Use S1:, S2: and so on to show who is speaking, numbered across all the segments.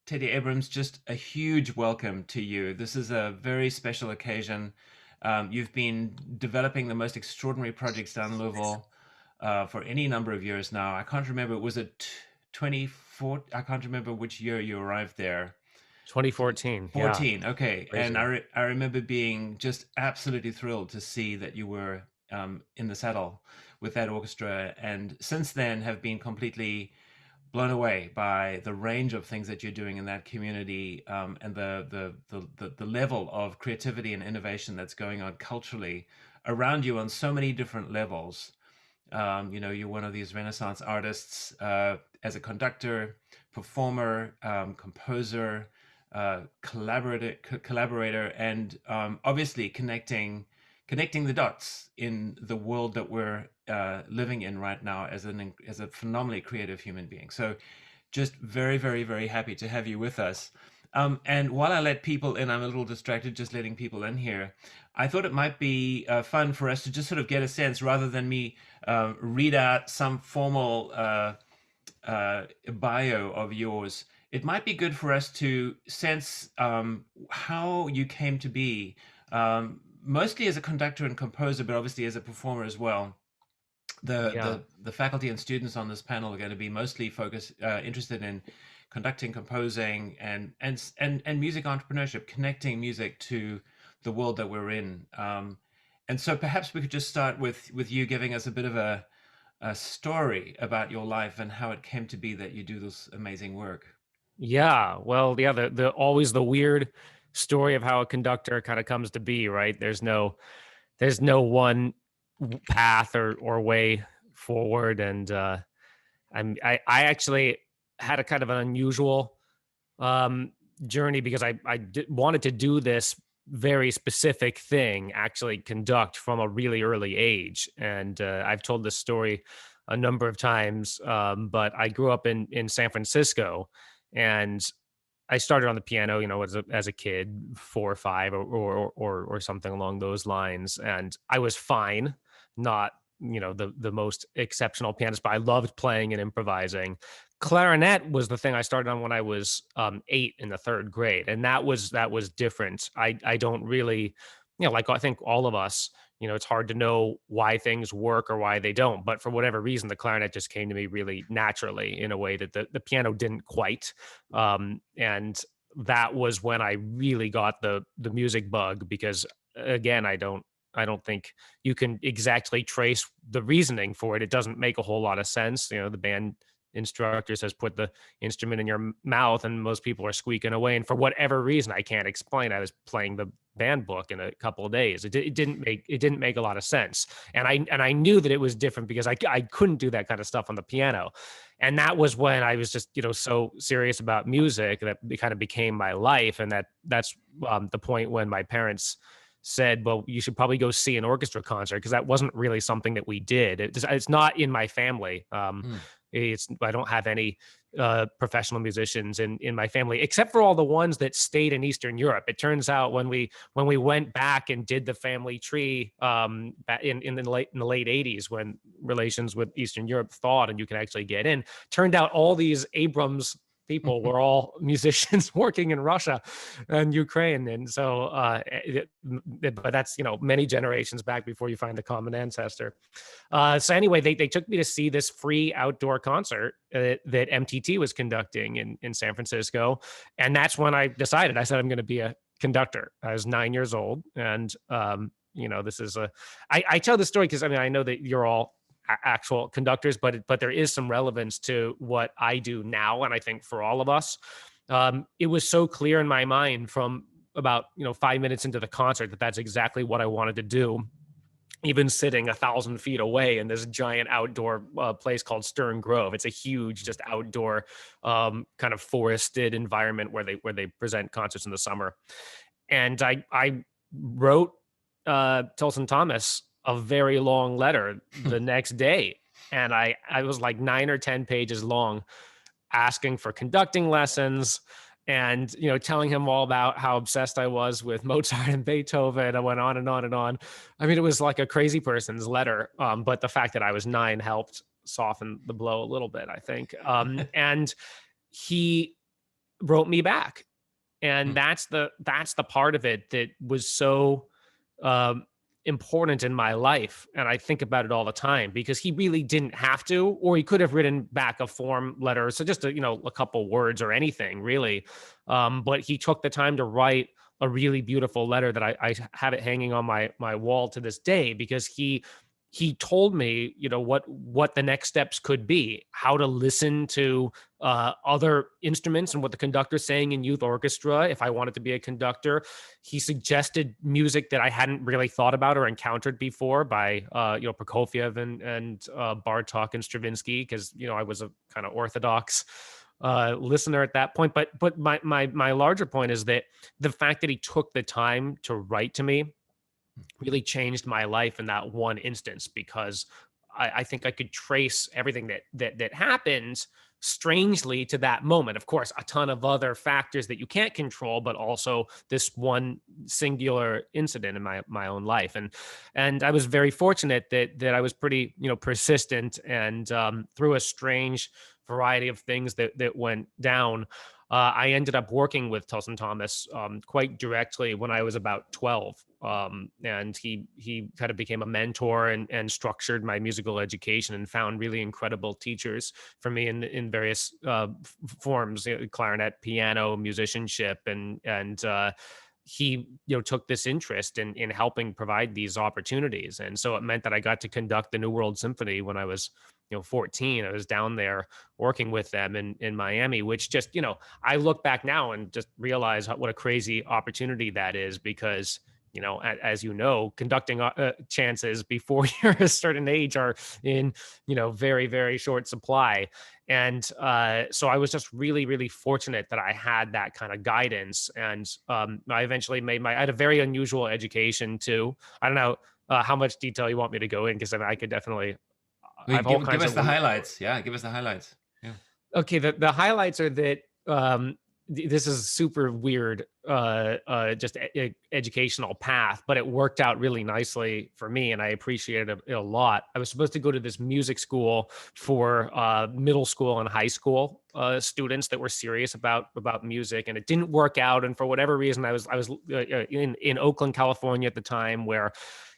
S1: Teddy Abrams, just a huge welcome to you. This is a very special occasion. You've been developing the most extraordinary projects down Louisville for any number of years now. I can't remember, was it 24? I can't remember which year you arrived there.
S2: 2014. Yeah.
S1: 14, okay. And
S2: Crazy.
S1: I remember being just absolutely thrilled to see that you were in the saddle with that orchestra. And since then have been completely blown away by the range of things that you're doing in that community, and the level of creativity and innovation that's going on culturally around you on so many different levels. You're one of these Renaissance artists, as a conductor, performer, composer, collaborator, and obviously connecting the dots in the world that we're living in right now as a phenomenally creative human being. So, just very, very, very happy to have you with us. And while I let people in, I'm a little distracted just letting people in here. I thought it might be fun for us to just sort of get a sense, rather than me read out some formal bio of yours. It might be good for us to sense how you came to be, mostly as a conductor and composer, but obviously as a performer as well. The
S2: Yeah.
S1: the faculty and students on this panel are going to be mostly interested in conducting, composing, and music entrepreneurship, connecting music to the world that we're in. And so perhaps we could just start with you giving us a bit of a story about your life and how it came to be that you do this amazing work.
S2: Yeah. Well, yeah, the always the weird story of how a conductor kind of comes to be, right? There's no one path or way forward. And I actually had a kind of an unusual um journey because wanted to do this very specific thing, actually conduct from a really early age. And I've told this story a number of times, but I grew up in San Francisco, and I started on the piano, as a kid, 4 or 5, or something along those lines, and I was fine. Not the most exceptional pianist, but I loved playing and improvising. Clarinet was the thing I started on when I was 8 in the third grade, and that was different. I don't really, like I think all of us, it's hard to know why things work or why they don't. But for whatever reason, the clarinet just came to me really naturally in a way that the piano didn't quite. And that was when I really got the music bug, because again, I don't think you can exactly trace the reasoning for it. It doesn't make a whole lot of sense. The band instructor says put the instrument in your mouth, and most people are squeaking away. And for whatever reason, I can't explain, I was playing the band book in a couple of days. It didn't make a lot of sense. And I knew that it was different because I couldn't do that kind of stuff on the piano. And that was when I was just so serious about music that it kind of became my life. And that's the point when my parents said, well, you should probably go see an orchestra concert, because that wasn't really something that we did. It's not in my family.
S1: Hmm.
S2: I don't have any professional musicians in my family, except for all the ones that stayed in Eastern Europe. It turns out when we went back and did the family tree, in the late 80s, when relations with Eastern Europe thawed and you can actually get in, turned out all these Abrams people were all musicians working in Russia and Ukraine. And so, but that's, many generations back before you find the common ancestor. So anyway, they took me to see this free outdoor concert that MTT was conducting in San Francisco. And that's when I decided, I said, I'm going to be a conductor. I was 9 years old. And, this is I tell this story because I know that you're all actual conductors, but there is some relevance to what I do now. And I think for all of us, it was so clear in my mind from about 5 minutes into the concert that that's exactly what I wanted to do, even sitting 1,000 feet away in this giant outdoor place called Stern Grove. It's a huge, just outdoor, kind of forested environment where they present concerts in the summer. And I wrote Tilson Thomas a very long letter the next day, and I was like 9 or 10 pages long, asking for conducting lessons, and telling him all about how obsessed I was with Mozart and Beethoven. I went on and on and on. I mean, it was like a crazy person's letter, but the fact that I was 9 helped soften the blow a little bit, I think. And he wrote me back. And
S1: Mm,
S2: that's the part of it that was so um, important in my life, and I think about it all the time because he really didn't have to, or he could have written back a form letter, so just a couple words or anything really, but he took the time to write a really beautiful letter that I have it hanging on my wall to this day because he told me, what the next steps could be, how to listen to other instruments and what the conductor's saying in youth orchestra if I wanted to be a conductor. He suggested music that I hadn't really thought about or encountered before by Prokofiev and Bartok and Stravinsky because I was a kind of orthodox listener at that point. But my larger point is that the fact that he took the time to write to me really changed my life in that one instance because I think I could trace everything that happened strangely to that moment. Of course, a ton of other factors that you can't control, but also this one singular incident in my own life. And I was very fortunate that I was pretty persistent and through a strange variety of things that went down. I ended up working with Tulson Thomas quite directly when I was about 12. And he kind of became a mentor and structured my musical education and found really incredible teachers for me in various forms, clarinet, piano, musicianship, and he took this interest in helping provide these opportunities, and so it meant that I got to conduct the New World Symphony when I was 14. I was down there working with them in Miami, which just I look back now and just realize what a crazy opportunity that is because as conducting chances before you're a certain age are in very, very short supply. And so I was just really, really fortunate that I had that kind of guidance. And I eventually I had a very unusual education too. I don't know how much detail you want me to go in because I could definitely, I
S1: well,
S2: have all
S1: give
S2: kinds
S1: us
S2: of
S1: the
S2: weird.
S1: highlights. Yeah, give us the highlights. Yeah.
S2: Okay, the highlights are that this is super weird, just educational path, but it worked out really nicely for me, and I appreciated it a lot. I was supposed to go to this music school for middle school and high school students that were serious about music, and it didn't work out. And for whatever reason, I was in Oakland, California at the time, where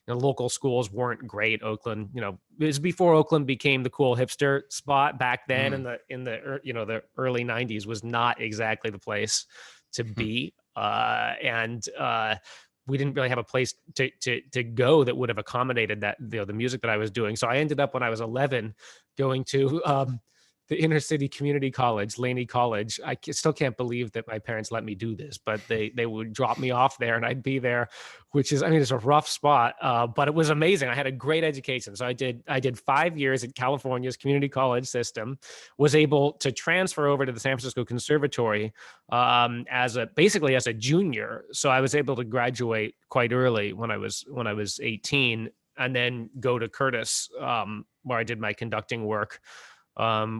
S2: local schools weren't great. Oakland, it was before Oakland became the cool hipster spot. Back then
S1: Mm.
S2: in the early 90s was not exactly the place to be. And we didn't really have a place to go that would have accommodated that, the music that I was doing. So I ended up when I was 11 going to the inner city community college, Laney College. Still can't believe that my parents let me do this, but they would drop me off there and I'd be there, which is, I mean, it's a rough spot, but it was amazing. I had a great education. So I did 5 years at California's community college system, was able to transfer over to the San Francisco Conservatory basically as a junior. So I was able to graduate quite early when I was 18, and then go to Curtis, where I did my conducting work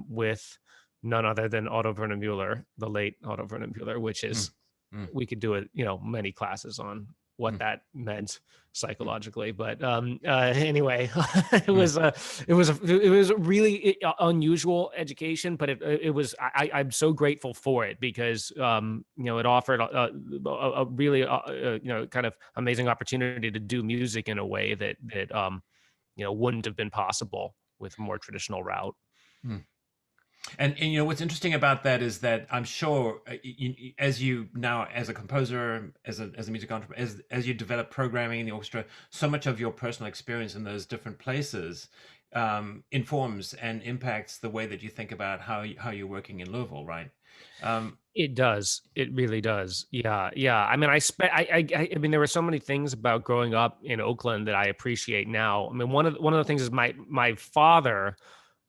S2: with none other than Otto Werner Mueller, the late Otto Werner Mueller, which
S1: Mm,
S2: is,
S1: mm,
S2: we could do it, many classes on what
S1: mm,
S2: that meant
S1: mm,
S2: psychologically. But anyway, it
S1: mm.
S2: was a it was a really unusual education, but it was I'm so grateful for it because it offered a really kind of amazing opportunity to do music in a way that wouldn't have been possible with a more traditional route.
S1: Mm. And what's interesting about that is that I'm sure as you now as a composer, as a music entrepreneur, as you develop programming in the orchestra, so much of your personal experience in those different places informs and impacts the way that you think about how you're working in Louisville, right? Um,
S2: It does. It really does. Yeah, yeah. I mean, I mean, there were so many things about growing up in Oakland that I appreciate now. I mean, one of the things is my father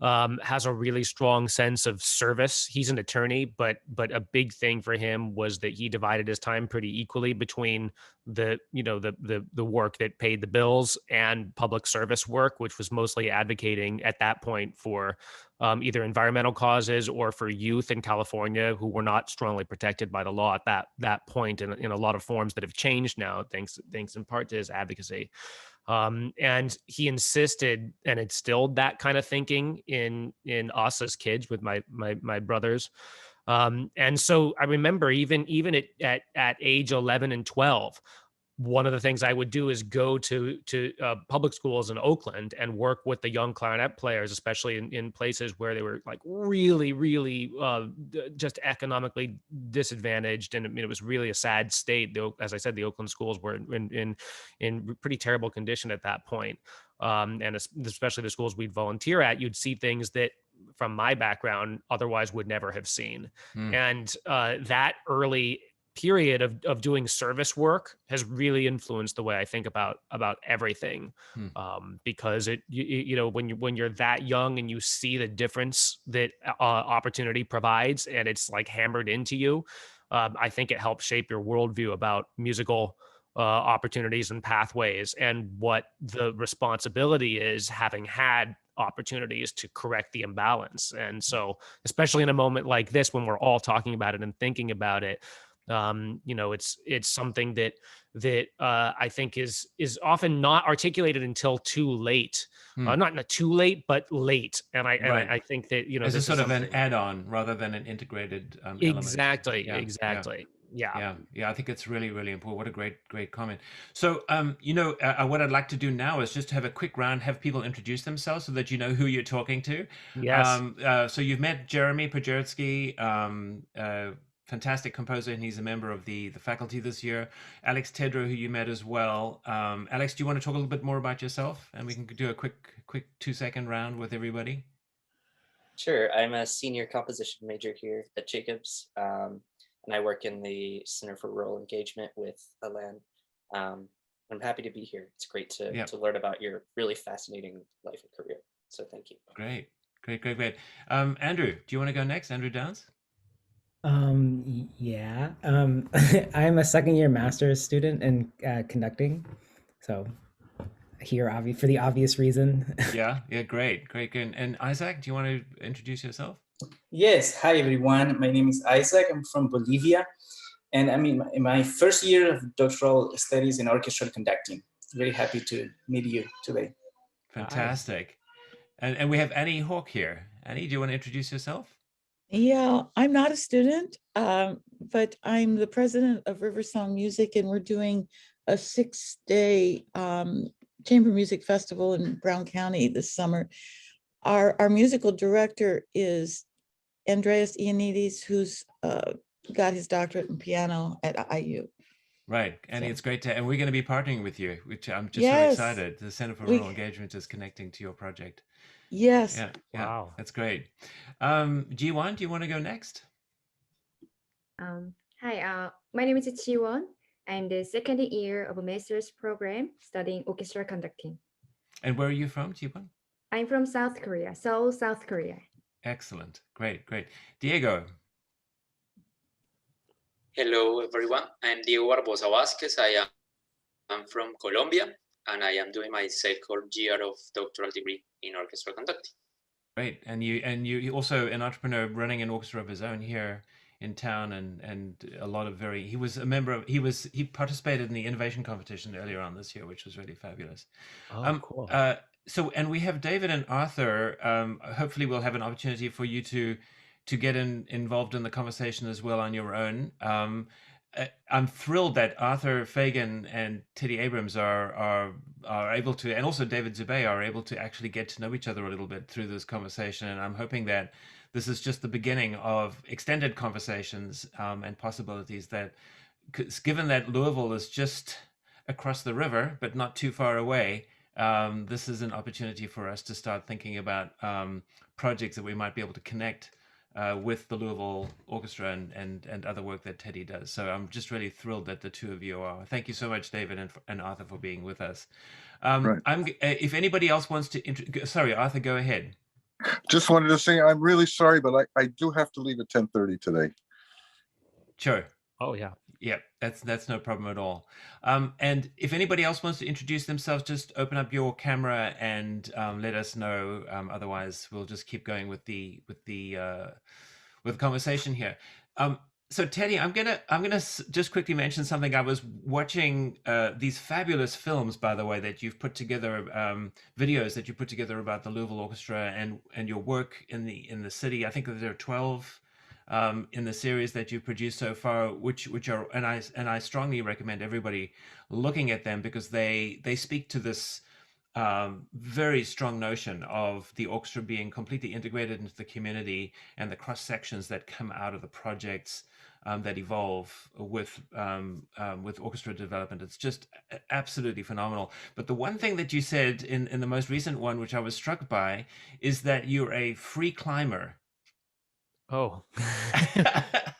S2: has a really strong sense of service. He's an attorney, but a big thing for him was that he divided his time pretty equally between the work that paid the bills and public service work, which was mostly advocating at that point for either environmental causes or for youth in California who were not strongly protected by the law at that point, in a lot of forms that have changed now, thanks in part to his advocacy. And he insisted and instilled that kind of thinking in us as kids with my brothers. And so I remember even at age 11 and 12, one of the things I would do is go to public schools in Oakland and work with the young clarinet players, especially in places where they were like really just economically disadvantaged, and I mean, it was really a sad state. As I said, the Oakland schools were in pretty terrible condition at that point, and especially the schools we'd volunteer at, you'd see things that from my background otherwise would never have seen,
S1: Hmm.
S2: and that early period of doing service work has really influenced the way I think about everything.
S1: Hmm.
S2: Because you know, when you're that young and you see the difference that opportunity provides, and it's like hammered into you, I think it helps shape your worldview about musical opportunities and pathways, and what the responsibility is having had opportunities to correct the imbalance. And so, especially in a moment like this, when we're all talking about it and thinking about it, you know, it's something that I think is often not articulated until too late,
S1: Hmm.
S2: not too late, but late. And
S1: Right.
S2: I think that, you know,
S1: As a
S2: this is
S1: sort of an
S2: something.
S1: add-on rather than an integrated element.
S2: Exactly,
S1: Yeah, yeah.
S2: exactly. Yeah.
S1: Yeah, yeah, I think it's really, really important. What a great comment. So, you know, what I'd like to do now is just have a quick round, have people introduce themselves so that you know who you're talking to.
S2: Yes.
S1: So you've met Jeremy Podzierski, fantastic composer, and he's a member of the faculty this year. Alex Tedrow, who you met as well. Alex, do you want to talk a little bit more about yourself, and we can do a quick 2-second round with everybody?
S3: Sure. I'm a senior composition major here at Jacobs, and I work in the Center for Rural Engagement with Alan. I'm happy to be here. It's great
S1: Yeah,
S3: to learn about your really fascinating life and career. So thank you.
S1: great. Andrew, do you want to go next? Andrew Downs?
S4: Yeah. I'm a second year master's student in conducting. So here, for the obvious reason.
S1: Yeah, yeah, great. And Isaac, do you want to introduce yourself?
S5: Yes, hi everyone. My name is Isaac. I'm from Bolivia, and I'm in my first year of doctoral studies in orchestral conducting. Very happy to meet you today.
S1: Fantastic. And we have Annie Hawk here. Annie, do you want to introduce yourself?
S6: Yeah, I'm not a student, but I'm the president of River Song Music, and we're doing a 6-day chamber music festival in Brown County this summer. Our musical director is Andreas Ioannidis, who's got his doctorate in piano at IU.
S1: Right, Annie,
S6: So,
S1: it's great to, and we're going to be partnering with you, which I'm just so
S6: yes,
S1: excited. The Center for
S6: we
S1: Rural Engagement is connecting to your project.
S6: yes.
S1: Yeah,
S2: Wow.
S1: that's great. G1, do you want to go next?
S7: Hi, my name is Chiwon. I'm the second year of a master's program studying orchestra conducting.
S1: And where are you from, G1?
S7: I'm from South Korea, Seoul, South Korea.
S1: Excellent, great. Diego.
S8: Hello, everyone. I'm Diego Barbosa Vázquez. I'm from Colombia, and I am doing my second year of doctoral degree in orchestral conducting.
S1: Great, and you also an entrepreneur running an orchestra of his own here in town, and a lot of he was a member of he participated in the innovation competition earlier on this year, which was really fabulous.
S2: Oh, cool.
S1: So, and we have David and Arthur. Hopefully, we'll have an opportunity for you to get involved in the conversation as well on your own. I'm thrilled that Arthur Fagan and Teddy Abrams are able to, and also David Zubey are able to actually get to know each other a little bit through this conversation. And I'm hoping that this is just the beginning of extended conversations and possibilities that, given that Louisville is just across the river, but not too far away, this is an opportunity for us to start thinking about projects that we might be able to connect with the Louisville Orchestra and other work that Teddy does. So I'm just really thrilled that the two of you are. Thank you so much, David and Arthur, for being with us.
S9: Right.
S1: If anybody else wants to, sorry, Arthur, go ahead.
S9: Just wanted to say I'm really sorry, but I do have to leave at 10:30 today.
S1: Sure.
S2: Oh yeah.
S1: Yeah, that's no problem at all. And if anybody else wants to introduce themselves, just open up your camera and let us know. Otherwise, we'll just keep going with the conversation here. So Teddy, I'm gonna just quickly mention something. I was watching these fabulous films, by the way, that you've put together, videos that you put together about the Louisville Orchestra and your work in the city. I think that there are 12 in the series that you've produced so far, which are, and I strongly recommend everybody looking at them, because they speak to this very strong notion of the orchestra being completely integrated into the community, and the cross sections that come out of the projects that evolve with orchestra development. It's just absolutely phenomenal. But the one thing that you said in the most recent one, which I was struck by, is that you're a free climber.
S2: Oh,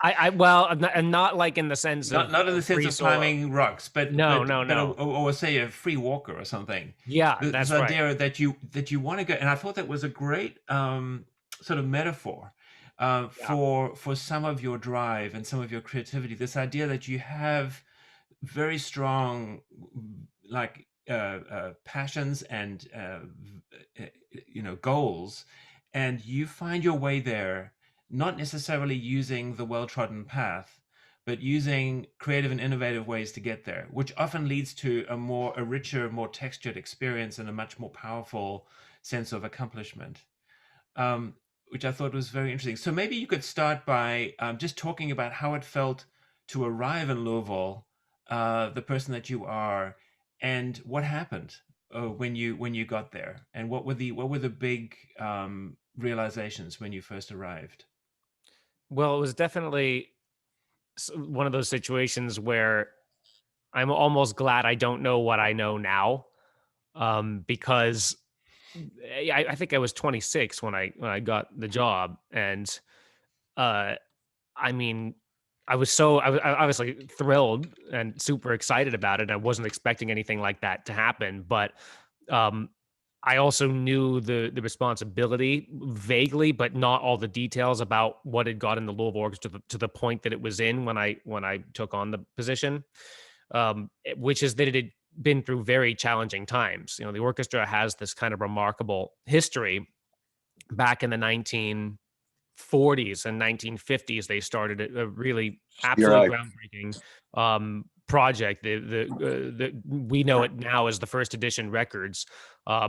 S2: I well, and not like in the sense of
S1: not in the sense
S2: free
S1: of
S2: solo.
S1: climbing rocks, but
S2: No.
S1: or say a free walker or something.
S2: Yeah,
S1: This
S2: that's right.
S1: idea that you want to go, and I thought that was a great sort of metaphor for some of your drive and some of your creativity. This idea that you have very strong like passions and goals, and you find your way there, not necessarily using the well-trodden path, but using creative and innovative ways to get there, which often leads to a richer, more textured experience and a much more powerful sense of accomplishment, which I thought was very interesting. So maybe you could start by just talking about how it felt to arrive in Louisville, the person that you are, and what happened when you got there, and what were the big realizations when you first arrived.
S2: Well, it was definitely one of those situations where I'm almost glad I don't know what I know now, because I think I was 26 when I got the job, and I mean, I was obviously thrilled and super excited about it. I wasn't expecting anything like that to happen, but I also knew the responsibility vaguely, but not all the details about what had gotten the Louisville Orchestra to the point that it was in when I took on the position, which is that it had been through very challenging times. The orchestra has this kind of remarkable history. Back in the 1940s and 1950s, they started a really absolutely groundbreaking project. We know it now as the First Edition Records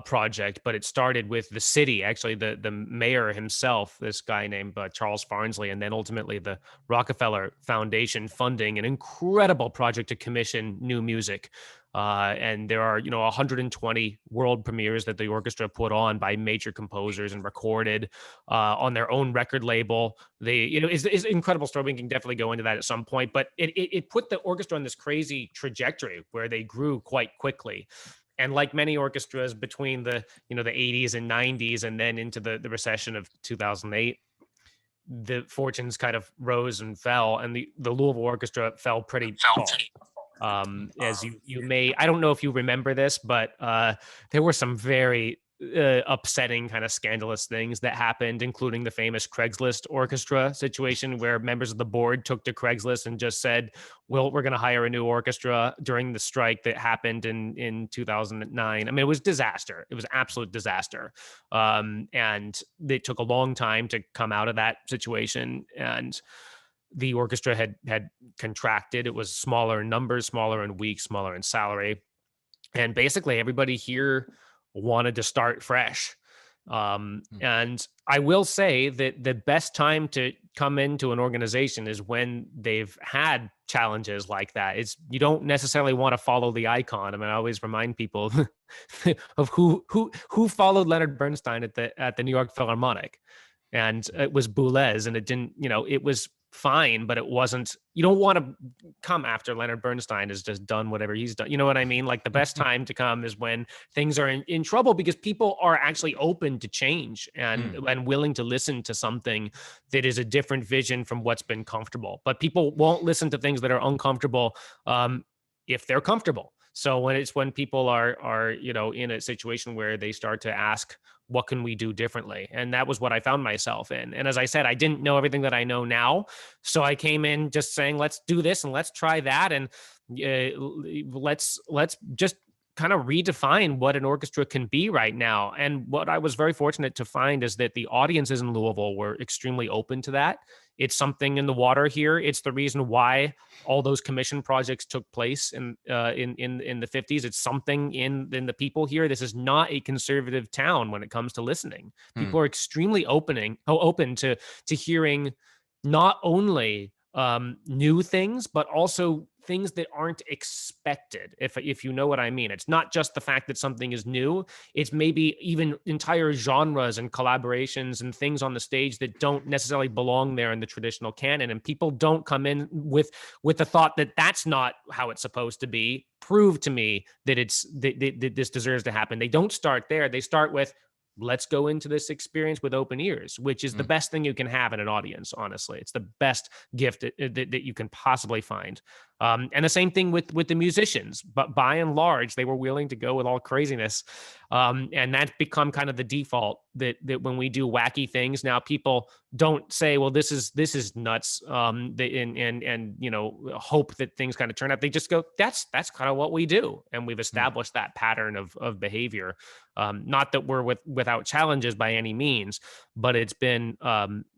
S2: project, but it started with the city, actually the mayor himself, this guy named Charles Farnsley, and then ultimately the Rockefeller Foundation funding an incredible project to commission new music. And there are 120 world premieres that the orchestra put on by major composers and recorded on their own record label. It's an incredible story. We can definitely go into that at some point, but it put the orchestra on this crazy trajectory where they grew quite quickly. And like many orchestras between the 80s and 90s, and then into the recession of 2008, the fortunes kind of rose and fell, and the Louisville Orchestra fell pretty far. As you may, I don't know if you remember this, but there were some very upsetting, kind of scandalous things that happened, including the famous Craigslist orchestra situation, where members of the board took to Craigslist and just said, well, we're going to hire a new orchestra during the strike that happened in 2009. I mean, it was disaster. It was absolute disaster. And it took a long time to come out of that situation. And the orchestra had contracted. It was smaller in numbers, smaller in weeks, smaller in salary. And basically everybody here wanted to start fresh. And I will say that the best time to come into an organization is when they've had challenges like that. You don't necessarily want to follow the icon. I mean, I always remind people of who followed Leonard Bernstein at the New York Philharmonic, and it was Boulez, and it didn't, it was fine, but it wasn't. You don't want to come after Leonard Bernstein has just done whatever he's done. You know what I mean? Like, the best time to come is when things are in trouble, because people are actually open to change and willing to listen to something that is a different vision from what's been comfortable. But people won't listen to things that are uncomfortable if they're comfortable. So when people are in a situation where they start to ask, what can we do differently? And that was what I found myself in. And as I said, I didn't know everything that I know now. So I came in just saying, let's do this and let's try that. And let's just kind of redefine what an orchestra can be right now. And what I was very fortunate to find is that the audiences in Louisville were extremely open to that. It's something in the water here. It's the reason why all those commission projects took place in the 50s. It's something in the people here. This is not a conservative town when it comes to listening. People are extremely open to hearing not only new things, but also things that aren't expected, if you know what I mean. It's not just the fact that something is new, it's maybe even entire genres and collaborations and things on the stage that don't necessarily belong there in the traditional canon, and people don't come in with the thought that that's not how it's supposed to be. Prove to me that that this deserves to happen. They don't start there. They start with, let's go into this experience with open ears, which is the best thing you can have in an audience. Honestly, it's the best gift that you can possibly find. And the same thing with the musicians, but by and large, they were willing to go with all craziness. And that's become kind of the default, that when we do wacky things now, people don't say, well, this is nuts. And you know, hope that things kind of turn out. They just go, that's kind of what we do. And we've established that pattern of behavior. Not that we're without challenges by any means, but it's been,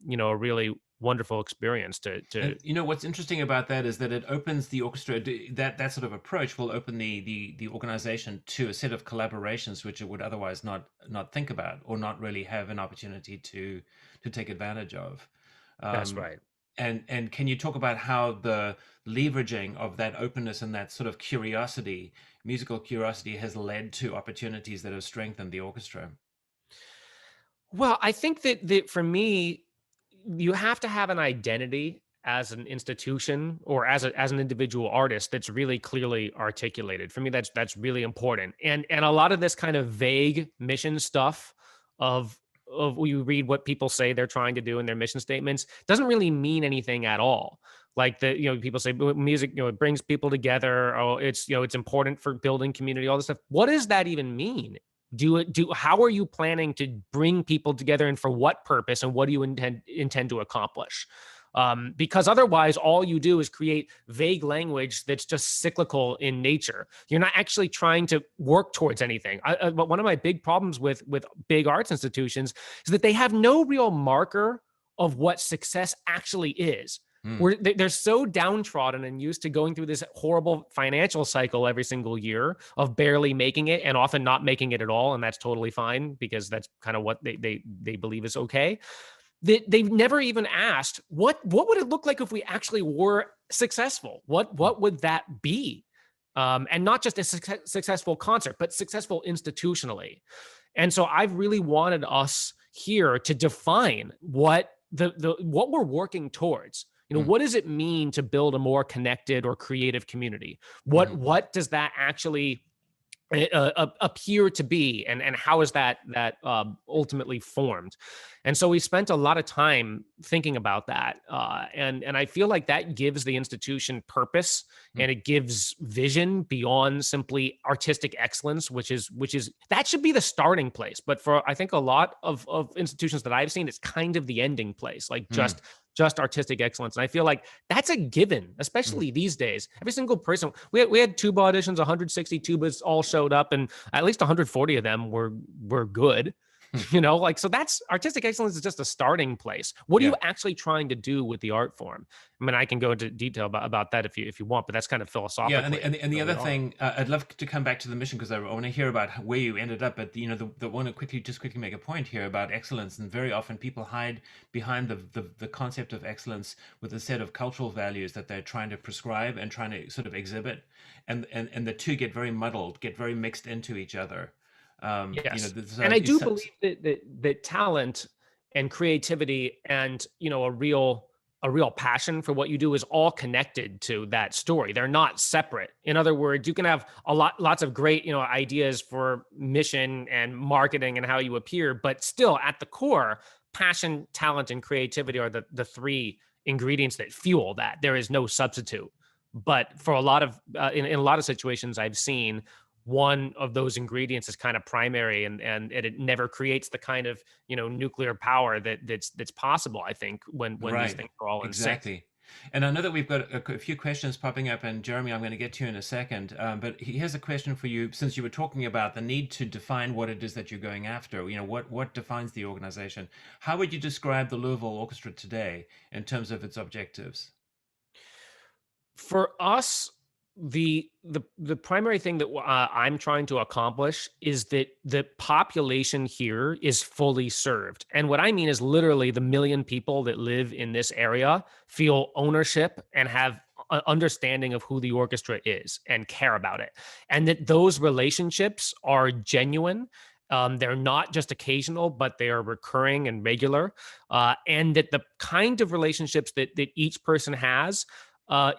S2: you know, a really wonderful experience to
S1: And, you know, what's interesting about that is that it opens the orchestra. That sort of approach will open the organization to a set of collaborations which it would otherwise not think about, or not really have an opportunity to take advantage of.
S2: That's right.
S1: And can you talk about how the leveraging of that openness and that sort of curiosity, musical curiosity, has led to opportunities that have strengthened the orchestra?
S2: Well, I think that for me, you have to have an identity as an institution or as an individual artist that's really clearly articulated. For me, that's really important. And a lot of this kind of vague mission stuff of you read what people say they're trying to do in their mission statements doesn't really mean anything at all. Like people say music, it brings people together. Oh, it's important for building community, all this stuff. What does that even mean? How are you planning to bring people together, and for what purpose, and what do you intend to accomplish? Because otherwise all you do is create vague language that's just cyclical in nature. You're not actually trying to work towards anything. But one of my big problems with big arts institutions is that they have no real marker of what success actually is. They're so downtrodden and used to going through this horrible financial cycle every single year of barely making it, and often not making it at all. And that's totally fine, because that's kind of what they believe is okay. They've never even asked, what would it look like if we actually were successful? What would that be? And not just a successful concert, but successful institutionally. And so I've really wanted us here to define what what we're working towards. What does it mean to build a more connected or creative community? What does that actually appear to be, and how is that ultimately formed? And so we spent a lot of time thinking about that, and I feel like that gives the institution purpose, and it gives vision beyond simply artistic excellence, which is that should be the starting place. But for, I think, a lot of institutions that I've seen, it's kind of the ending place, like just artistic excellence. And I feel like that's a given, especially these days. Every single person, we had tuba auditions, 160 tubas all showed up, and at least 140 of them were good. So that's artistic excellence is just a starting place. What are you actually trying to do with the art form? I mean, I can go into detail about that if you want, but that's kind of philosophical.
S1: Yeah, and the other thing, I'd love to come back to the mission, because I want to hear about where you ended up. But the want to quickly make a point here about excellence, and very often people hide behind the concept of excellence with a set of cultural values that they're trying to prescribe and trying to sort of exhibit, and the two get very muddled, get very mixed into each other.
S2: Yes. And I do believe that talent and creativity and a real passion for what you do is all connected to that story. They're not separate. In other words, you can have lots of great ideas for mission and marketing and how you appear, but still at the core, passion, talent, and creativity are the three ingredients that fuel that. There is no substitute. But for a lot of in a lot of situations I've seen, one of those ingredients is kind of primary, and it never creates the kind of nuclear power that's possible, I think, when these things are all in sync.
S1: And I know that we've got a few questions popping up, and Jeremy, I'm going to get to you in a second, but here's a question for you. Since you were talking about the need to define what it is that you're going after, what defines the organization, how would you describe the Louisville Orchestra today in terms of its objectives?
S2: For us, the primary thing that I'm trying to accomplish is that the population here is fully served. And what I mean is literally the million people that live in this area feel ownership and have an understanding of who the orchestra is and care about it. And that those relationships are genuine. They're not just occasional, but they are recurring and regular. And that the kind of relationships that each person has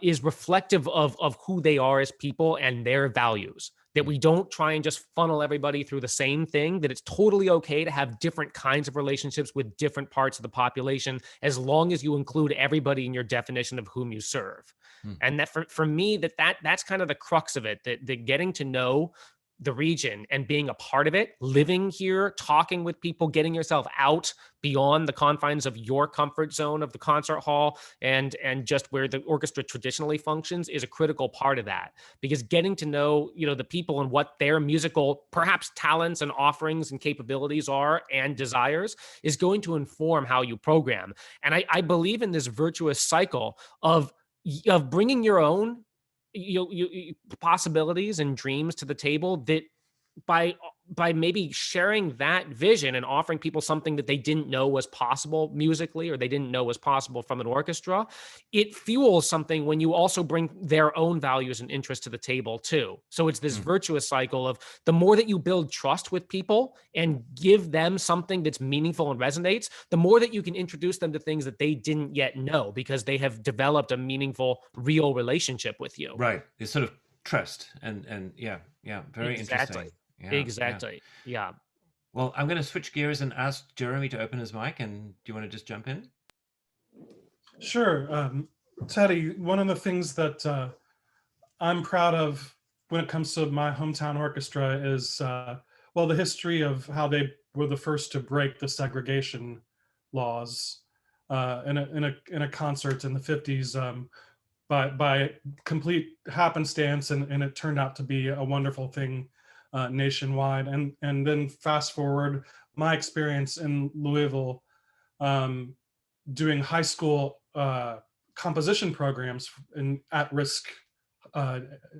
S2: is reflective of who they are as people and their values. That we don't try and just funnel everybody through the same thing, that it's totally okay to have different kinds of relationships with different parts of the population, as long as you include everybody in your definition of whom you serve. And that for me, that's kind of the crux of it, that getting to know the region and being a part of it, living here, talking with people, getting yourself out beyond the confines of your comfort zone of the concert hall and just where the orchestra traditionally functions is a critical part of that. Because getting to know, the people and what their musical perhaps talents and offerings and capabilities are and desires is going to inform how you program. And I believe in this virtuous cycle of bringing your own possibilities and dreams to the table, that by maybe sharing that vision and offering people something that they didn't know was possible musically, or they didn't know was possible from an orchestra, it fuels something when you also bring their own values and interests to the table too. So it's this virtuous cycle of the more that you build trust with people and give them something that's meaningful and resonates, the more that you can introduce them to things that they didn't yet know because they have developed a meaningful, real relationship with you.
S1: Right. It's sort of trust and yeah, very interesting.
S2: Exactly. Yeah.
S1: Well, I'm going to switch gears and ask Jeremy to open his mic. And do you want to just jump in?
S10: Sure. Teddy, one of the things that I'm proud of when it comes to my hometown orchestra is, the history of how they were the first to break the segregation laws in a concert in the 50s by complete happenstance, and it turned out to be a wonderful thing nationwide. And then fast forward my experience in Louisville, doing high school composition programs in at-risk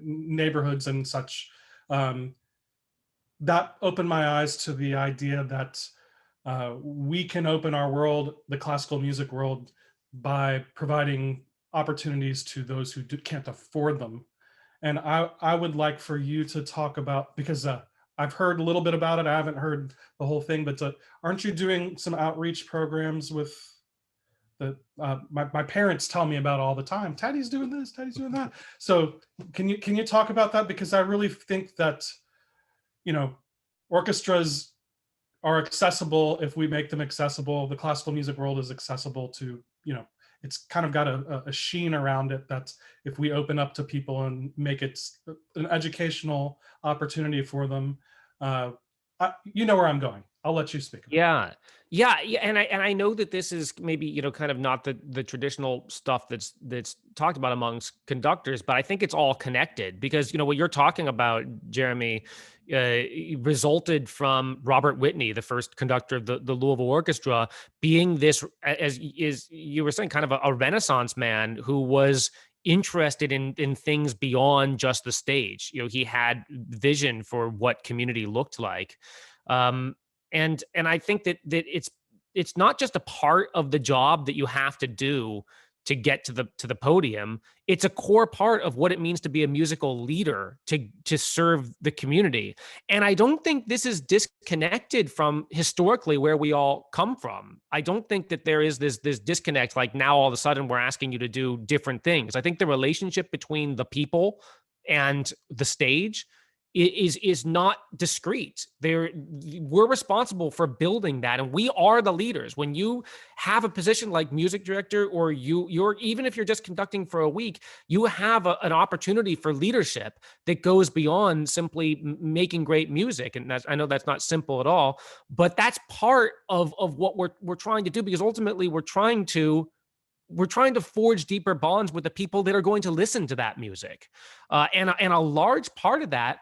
S10: neighborhoods and such. That opened my eyes to the idea that we can open our world, the classical music world, by providing opportunities to those who can't afford them. And I would like for you to talk about, because I've heard a little bit about it. I haven't heard the whole thing, but aren't you doing some outreach programs with my parents tell me about all the time? Teddy's doing this, Teddy's doing that. So can you talk about that? Because I really think that, orchestras are accessible if we make them accessible. The classical music world is accessible to, it's kind of got a sheen around it that if we open up to people and make it an educational opportunity for them, you know where I'm going. I'll let you speak.
S2: Yeah. And I know that this is maybe, kind of not the traditional stuff that's talked about amongst conductors, but I think it's all connected because, what you're talking about, Jeremy, resulted from Robert Whitney, the first conductor of the Louisville Orchestra, being this, as you were saying, kind of a Renaissance man who was interested in things beyond just the stage. He had vision for what community looked like. And I think that it's not just a part of the job that you have to do to get to the podium. It's a core part of what it means to be a musical leader, to serve the community. And I don't think this is disconnected from historically where we all come from. I don't think that there is this disconnect, like now all of a sudden we're asking you to do different things. I think the relationship between the people and the stage is not discrete. We're responsible for building that, and we are the leaders. When you have a position like music director, or you're even if you're just conducting for a week, you have an opportunity for leadership that goes beyond simply making great music. And I know that's not simple at all, but that's part of what we're trying to do, because ultimately we're trying to forge deeper bonds with the people that are going to listen to that music. And a large part of that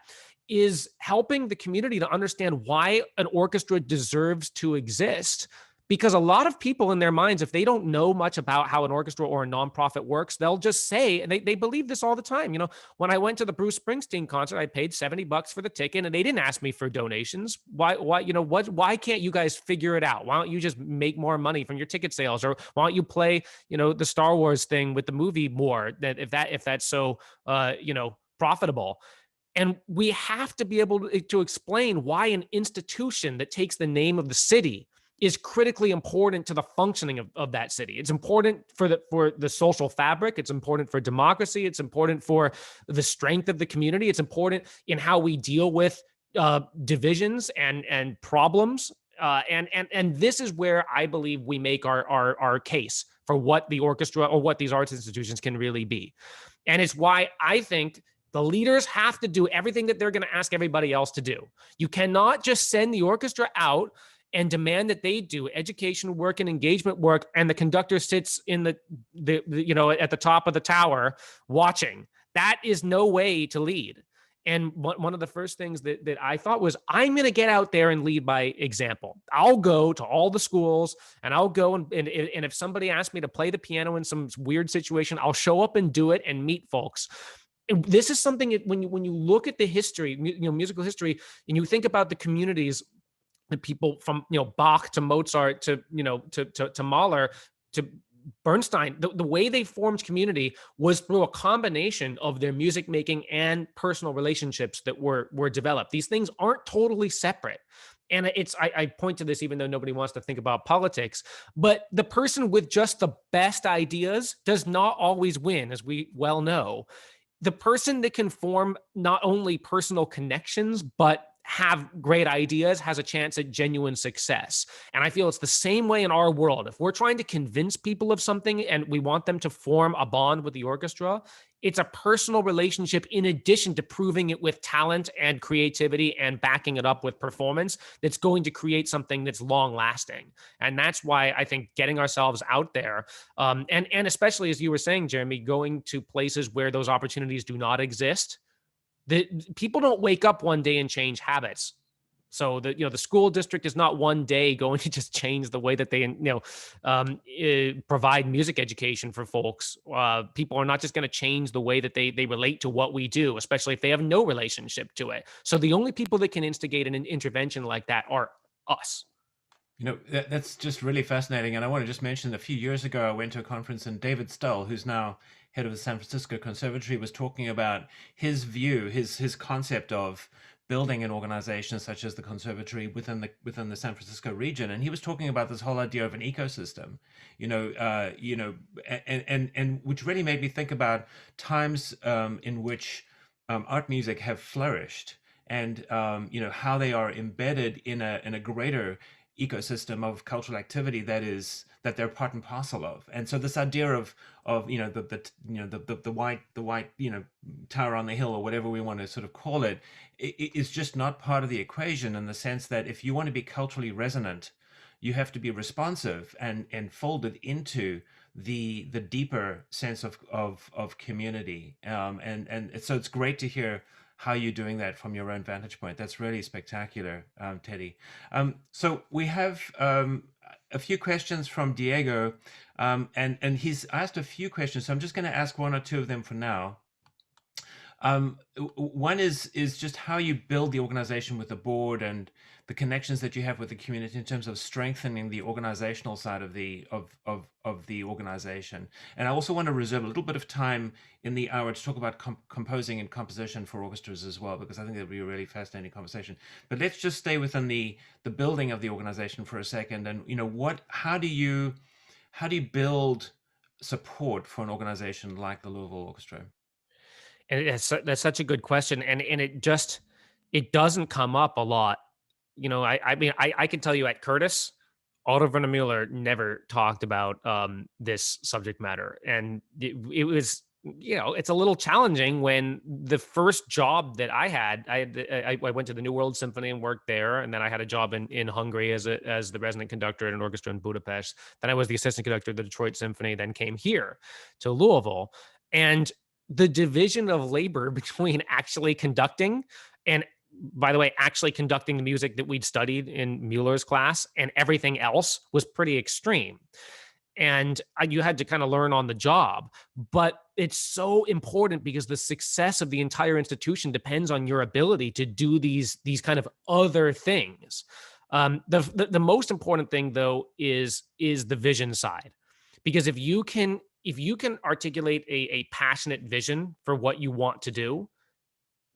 S2: is helping the community to understand why an orchestra deserves to exist. Because a lot of people in their minds, if they don't know much about how an orchestra or a nonprofit works, they'll just say, and they believe this all the time. When I went to the Bruce Springsteen concert, I paid $70 for the ticket and they didn't ask me for donations. Why can't you guys figure it out? Why don't you just make more money from your ticket sales? Or why don't you play, the Star Wars thing with the movie more, that if that's so, profitable? And we have to be able to explain why an institution that takes the name of the city is critically important to the functioning of that city. It's important for the social fabric. It's important for democracy. It's important for the strength of the community. It's important in how we deal with divisions and problems. And this is where I believe we make our case for what the orchestra or what these arts institutions can really be. And it's why I think the leaders have to do everything that they're going to ask everybody else to do. You cannot just send the orchestra out and demand that they do education work and engagement work, and the conductor sits in the at the top of the tower watching. That is no way to lead. And one of the first things that I thought was, I'm going to get out there and lead by example. I'll go to all the schools, and I'll go and if somebody asks me to play the piano in some weird situation, I'll show up and do it and meet folks. And this is something that when you look at the history, musical history, and you think about the communities, the people from Bach to Mozart to to Mahler to Bernstein, the way they formed community was through a combination of their music making and personal relationships that were developed. These things aren't totally separate. And I point to this even though nobody wants to think about politics, but the person with just the best ideas does not always win, as we well know. The person that can form not only personal connections, but have great ideas has a chance at genuine success. And I feel it's the same way in our world. If we're trying to convince people of something and we want them to form a bond with the orchestra, it's a personal relationship in addition to proving it with talent and creativity and backing it up with performance that's going to create something that's long lasting. And that's why I think getting ourselves out there, and especially as you were saying, Jeremy, going to places where those opportunities do not exist. People don't wake up one day and change habits. So the school district is not one day going to just change the way that they provide music education for folks. People are not just going to change the way that they relate to what we do, especially if they have no relationship to it. So the only people that can instigate an intervention like that are us.
S1: That's just really fascinating. And I want to just mention, a few years ago, I went to a conference, and David Stull, who's now head of the San Francisco Conservatory, was talking about his view, his concept of building an organization such as the conservatory within the San Francisco region. And he was talking about this whole idea of an ecosystem, and which really made me think about times in which art music have flourished, and how they are embedded in a greater ecosystem of cultural activity that they're part and parcel of. And so this idea of the white tower on the hill, or whatever we want to sort of call it, is just not part of the equation, in the sense that if you want to be culturally resonant, you have to be responsive and folded into the deeper sense of community. And so it's great to hear how you're doing that from your own vantage point. That's really spectacular, Teddy. So we have a few questions from Diego, and he's asked a few questions. So I'm just going to ask one or two of them for now. One is just how you build the organization with the board and the connections that you have with the community in terms of strengthening the organizational side of the organization. And I also want to reserve a little bit of time in the hour to talk about composing and composition for orchestras as well, because I think that'll be a really fascinating conversation. But let's just stay within the building of the organization for a second. And how do you build support for an organization like the Louisville Orchestra?
S2: And that's such a good question. And it doesn't come up a lot. I can tell you at Curtis, Otto Werner Mueller never talked about this subject matter. And it was, it's a little challenging when the first job that I had, I went to the New World Symphony and worked there. And then I had a job in Hungary as the resident conductor at an orchestra in Budapest. Then I was the assistant conductor of the Detroit Symphony, then came here to Louisville. And the division of labor between actually conducting and by the way, actually conducting the music that we'd studied in Mueller's class, and everything else was pretty extreme. And you had to kind of learn on the job. But it's so important because the success of the entire institution depends on your ability to do these kind of other things. The most important thing, though, is the vision side, because if you can articulate a passionate vision for what you want to do,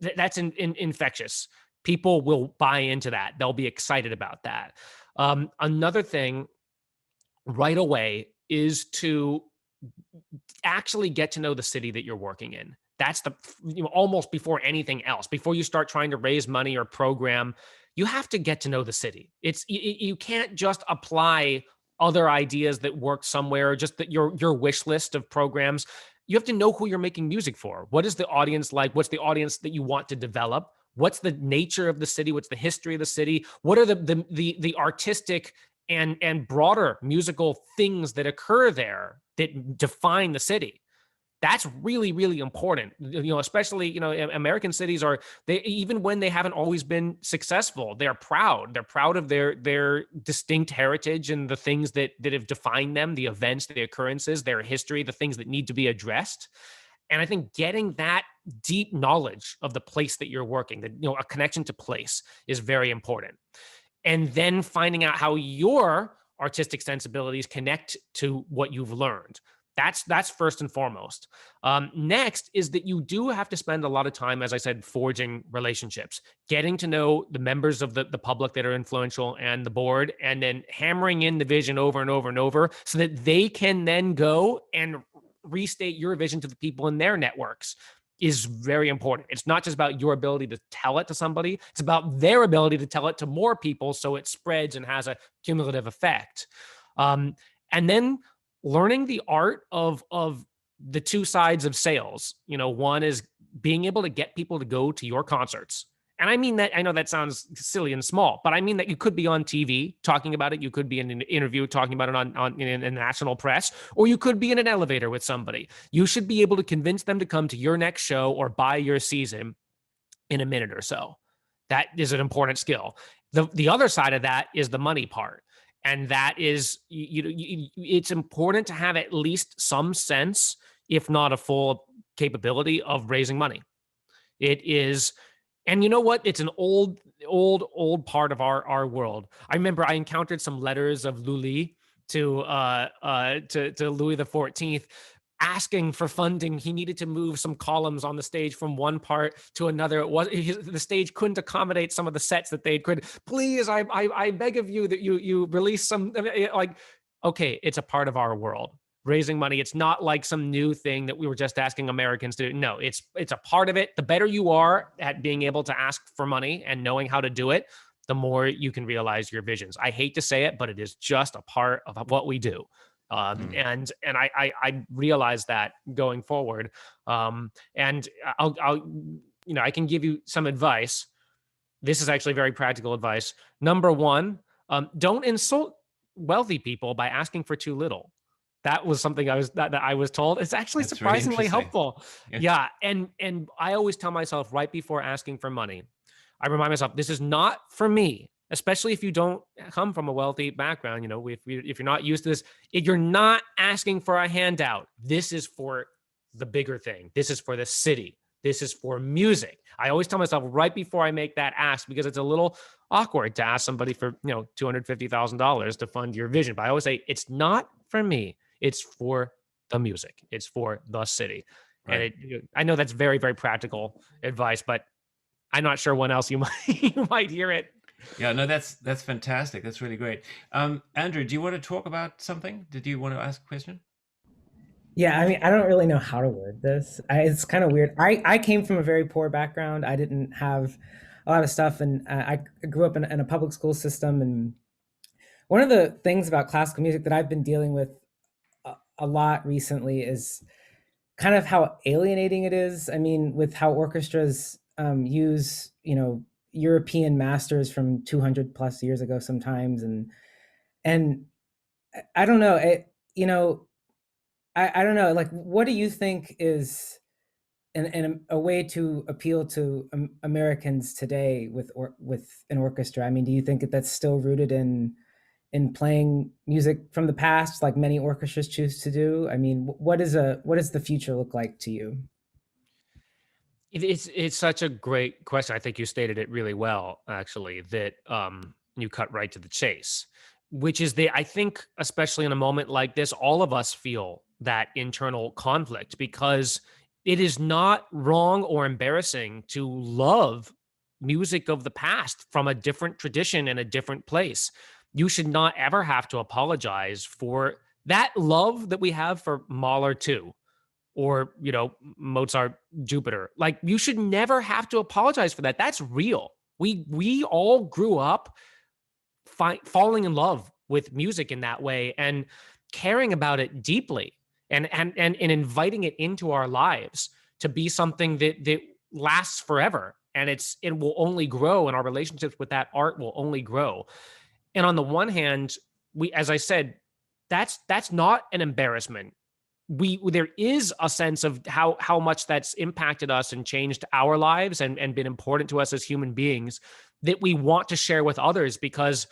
S2: that's infectious. People will buy into that. They'll be excited about that. Another thing right away is to actually get to know the city that you're working in. That's almost before anything else. Before you start trying to raise money or program, you have to get to know the city. You can't just apply other ideas that work somewhere, or just that your wish list of programs. You have to know who you're making music for. What is the audience like? What's the audience that you want to develop? What's the nature of the city? What's the history of the city? What are the artistic and broader musical things that occur there that define the city? That's really, really important. Especially, American cities even when they haven't always been successful, they're proud. They're proud of their distinct heritage and the things that have defined them, the events, the occurrences, their history, the things that need to be addressed. And I think getting that deep knowledge of the place that you're working, a connection to place, is very important. And then finding out how your artistic sensibilities connect to what you've learned. That's first and foremost. Next is that you do have to spend a lot of time, as I said, forging relationships, getting to know the members of the public that are influential and the board, and then hammering in the vision over and over and over so that they can then go and restate your vision to the people in their networks, is very important. It's not just about your ability to tell it to somebody. It's about their ability to tell it to more people so it spreads and has a cumulative effect. And then learning the art of the two sides of sales. One is being able to get people to go to your concerts. And I mean that, I know that sounds silly and small, but I mean that you could be on TV talking about it. You could be in an interview talking about it in the national press, or you could be in an elevator with somebody. You should be able to convince them to come to your next show or buy your season in a minute or so. That is an important skill. The other side of that is the money part. And that is, it's important to have at least some sense, if not a full capability, of raising money. It is, and you know what? It's an old part of our world. I remember I encountered some letters of Lully to Louis XIV, asking for funding. He needed to move some columns on the stage from one part to another. The stage couldn't accommodate some of the sets that they'd created. Please, I beg of you that you release some. Okay, it's a part of our world. Raising money, it's not like some new thing that we were just asking Americans to do. No, it's a part of it. The better you are at being able to ask for money and knowing how to do it, the more you can realize your visions. I hate to say it, but it is just a part of what we do. And I realize that going forward. And I can give you some advice. This is actually very practical advice. Number one, don't insult wealthy people by asking for too little. That was something that I was told. It's actually
S1: That's really
S2: surprisingly
S1: interesting.
S2: helpful. Yeah. And I always tell myself right before asking for money, I remind myself, this is not for me. Especially if you don't come from a wealthy background, if you're not used to this, if you're not asking for a handout, this is for the bigger thing. This is for the city. This is for music. I always tell myself right before I make that ask, because it's a little awkward to ask somebody for, $250,000 to fund your vision. But I always say, it's not for me. It's for the music. It's for the city. Right. And I know that's very, very practical advice, but I'm not sure when else you might hear it.
S1: Yeah, no, that's fantastic. That's really great. Andrew, do you want to talk about something? Did you want to ask a question?
S4: Yeah, I mean, I don't really know how to word this. It's kind of weird. I came from a very poor background. I didn't have a lot of stuff, and I grew up in a public school system. And one of the things about classical music that I've been dealing with a lot recently is kind of how alienating it is. I mean, with how orchestras use, European masters from 200 plus years ago sometimes, and I don't know, I don't know, like, what do you think is and a way to appeal to Americans today with an orchestra? I mean, do you think that that's still rooted in playing music from the past, like many orchestras choose to do? I mean, what does the future look like to you?
S2: It's such a great question. I think you stated it really well, actually, that you cut right to the chase, which is I think, especially in a moment like this, all of us feel that internal conflict because it is not wrong or embarrassing to love music of the past from a different tradition and a different place. You should not ever have to apologize for that love that we have for Mahler too, or Mozart Jupiter. Like, you should never have to apologize for that. That's real. We all grew up falling in love with music in that way and caring about it deeply and inviting it into our lives to be something that lasts forever, and it will only grow, and our relationships with that art will only grow. And on the one hand, as I said, that's not an embarrassment. There is a sense of how much that's impacted us and changed our lives and been important to us as human beings that we want to share with others, because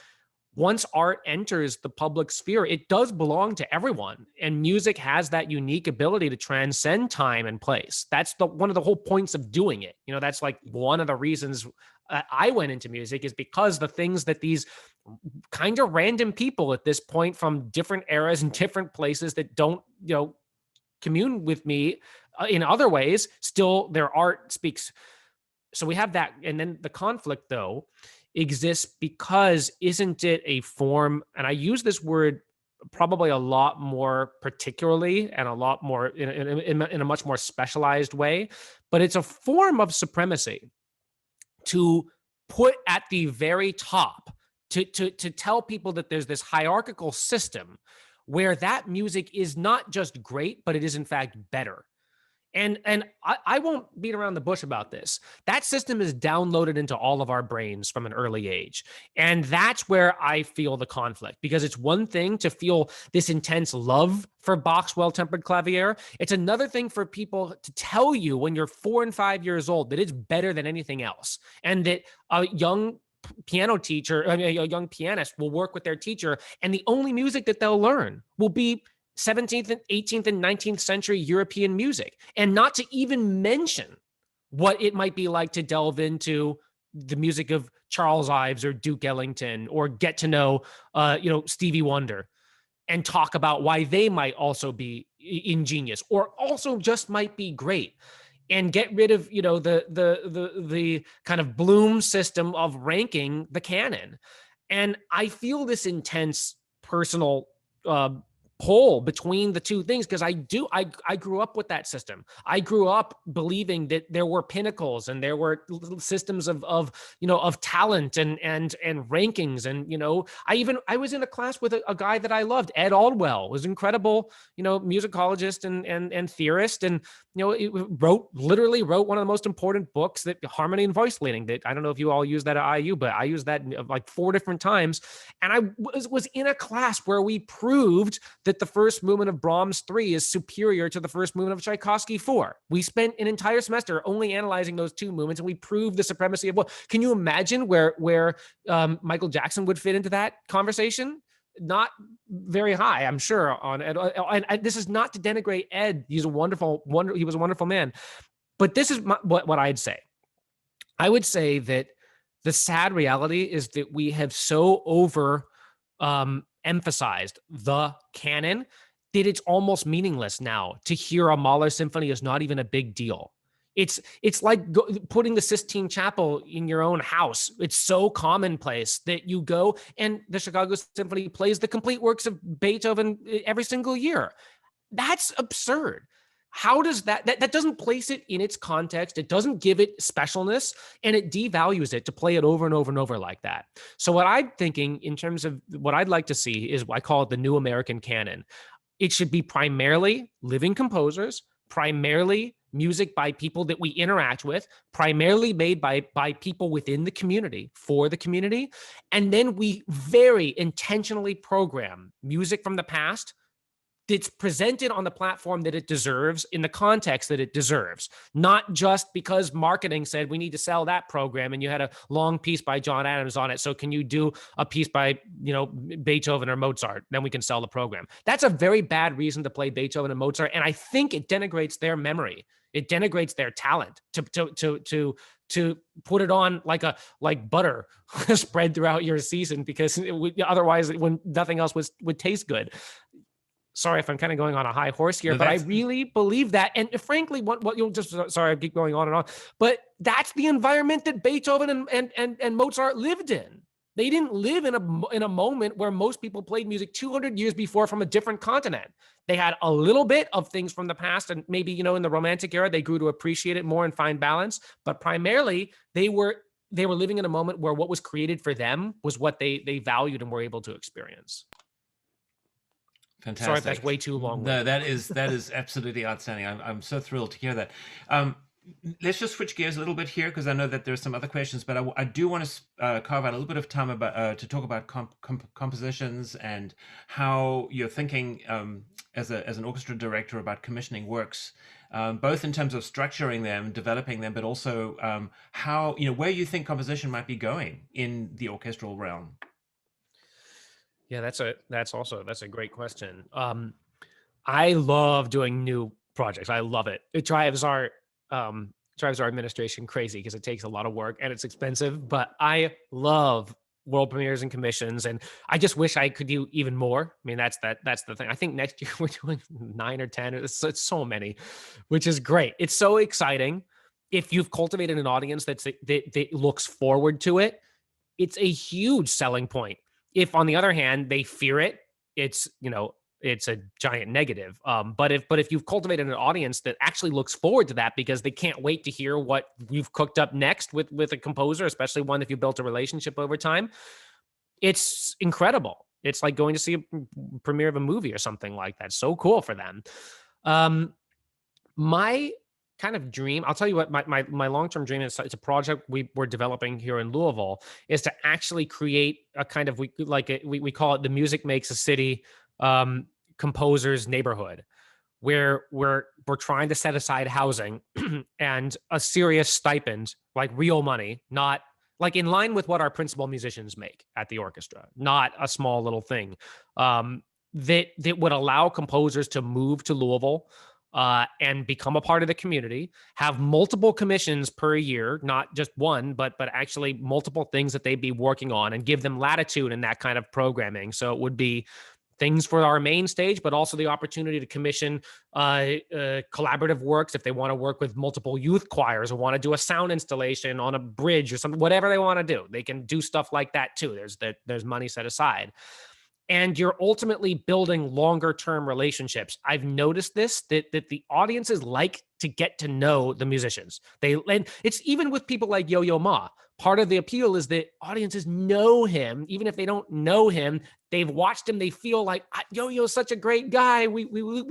S2: once art enters the public sphere, it does belong to everyone. And music has that unique ability to transcend time and place. That's one of the whole points of doing it. That's like one of the reasons I went into music, is because the things that these kind of random people at this point from different eras and different places that don't, commune with me in other ways, still their art speaks. So we have that. And then the conflict, though, exists because isn't it a form, and I use this word probably a lot more particularly and a lot more in a much more specialized way, but it's a form of supremacy to put at the very top, to tell people that there's this hierarchical system where that music is not just great, but it is in fact better. And I won't beat around the bush about this. That system is downloaded into all of our brains from an early age. And that's where I feel the conflict, because it's one thing to feel this intense love for Bach's Well-Tempered Clavier. It's another thing for people to tell you when you're 4 and 5 years old that it's better than anything else. And that a young piano teacher, a young pianist will work with their teacher, and the only music that they'll learn will be 17th and 18th and 19th century European music, and not to even mention what it might be like to delve into the music of Charles Ives or Duke Ellington, or get to know, Stevie Wonder, and talk about why they might also be ingenious or also just might be great, and get rid of, the kind of Bloom system of ranking the canon. And I feel this intense personal pull between the two things, because I grew up with that system. I grew up believing that there were pinnacles and there were systems of talent and rankings. And I was in a class with a guy that I loved, Ed Aldwell, was incredible, musicologist and theorist, and literally wrote one of the most important books, that Harmony and Voice Leading, that I don't know if you all use that at IU, but I used that like 4 different times. And I was in a class where we proved that the first movement of Brahms 3 is superior to the first movement of Tchaikovsky 4. We spent an entire semester only analyzing those 2 movements, and we proved the supremacy of what. Can you imagine where Michael Jackson would fit into that conversation? Not very high, I'm sure. And this is not to denigrate Ed. He was a wonderful man. But this is what I'd say. I would say that the sad reality is that we have so emphasized the canon that it's almost meaningless now. To hear a Mahler symphony is not even a big deal. It's like putting the Sistine Chapel in your own house. It's so commonplace that you go and the Chicago Symphony plays the complete works of Beethoven every single year. That's absurd. How does that doesn't place it in its context? It doesn't give it specialness, and it devalues it to play it over and over and over like that. So what I'm thinking in terms of what I'd like to see is, I call it the new American canon. It should be primarily living composers, primarily music by people that we interact with, primarily made by people within the community, for the community. And then we very intentionally program music from the past it's presented on the platform that it deserves in the context that it deserves, not just because marketing said we need to sell that program and you had a long piece by John Adams on it. So can you do a piece by, Beethoven or Mozart? Then we can sell the program. That's a very bad reason to play Beethoven and Mozart. And I think it denigrates their memory. It denigrates their talent to put it on like butter spread throughout your season, because otherwise when nothing else would taste good. Sorry if I'm kind of going on a high horse here, but I really believe that. And frankly, what you'll just, sorry, I keep going on and on, but that's the environment that Beethoven and Mozart lived in. They didn't live in a moment where most people played music 200 years before from a different continent. They had a little bit of things from the past, and maybe, in the Romantic era, they grew to appreciate it more and find balance. But primarily, they were living in a moment where what was created for them was what they valued and were able to experience.
S1: Fantastic.
S2: Sorry if that's way too long.
S1: No, that is absolutely outstanding. I'm so thrilled to hear that. Let's just switch gears a little bit here, because I know that there's some other questions, but I do want to carve out a little bit of time about to talk about compositions and how you're thinking as an orchestra director about commissioning works, both in terms of structuring them, developing them, but also how, where you think composition might be going in the orchestral realm.
S2: Yeah, that's a great question. I love doing new projects. I love it. It drives our administration crazy because it takes a lot of work and it's expensive, but I love world premieres and commissions, and I just wish I could do even more. I mean, that's the thing. I think next year we're doing 9 or 10. It's so many, which is great. It's so exciting. If you've cultivated an audience that looks forward to it, it's a huge selling point. If, on the other hand, they fear it, it's a giant negative. But if you've cultivated an audience that actually looks forward to that because they can't wait to hear what you've cooked up next with a composer, especially one if you built a relationship over time, it's incredible. It's like going to see a premiere of a movie or something like that. So cool for them. My kind of dream, I'll tell you what, my long-term dream is, it's a project we're developing here in Louisville, is to actually create a kind of, we call it the Music Makes a City composers neighborhood, where we're trying to set aside housing and a serious stipend, like real money, not like in line with what our principal musicians make at the orchestra, not a small little thing, that would allow composers to move to Louisville and become a part of the community, have multiple commissions per year, not just one, but actually multiple things that they'd be working on, and give them latitude in that kind of programming. So it would be things for our main stage, but also the opportunity to commission collaborative works if they want to work with multiple youth choirs or want to do a sound installation on a bridge or something, whatever they want to do. They can do stuff like that too. There's money set aside. And you're ultimately building longer term relationships. I've noticed this, that the audiences like to get to know the musicians. And it's even with people like Yo-Yo Ma. Part of the appeal is that audiences know him. Even if they don't know him, they've watched him. They feel like Yo-Yo's such a great guy. We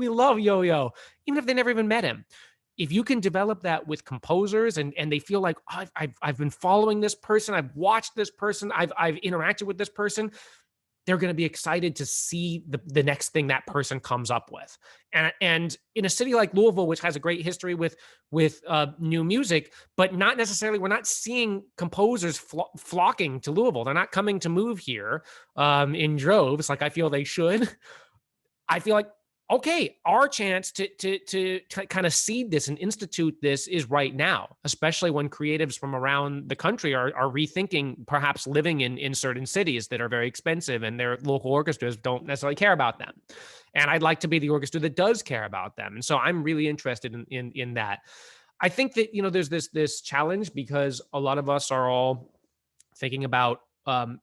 S2: love Yo-Yo, even if they never even met him. If you can develop that with composers and they feel like, I've been following this person, I've watched this person, I've interacted with this person, they're going to be excited to see the next thing that person comes up with. And in a city like Louisville, which has a great history with new music, but not necessarily, we're not seeing composers flocking to Louisville. They're not coming to move here in droves like I feel they should. I feel like, okay, our chance to kind of seed this and institute this is right now, especially when creatives from around the country are rethinking perhaps living in certain cities that are very expensive and their local orchestras don't necessarily care about them. And I'd like to be the orchestra that does care about them. And so I'm really interested in that. I think that, there's this challenge because a lot of us are all thinking about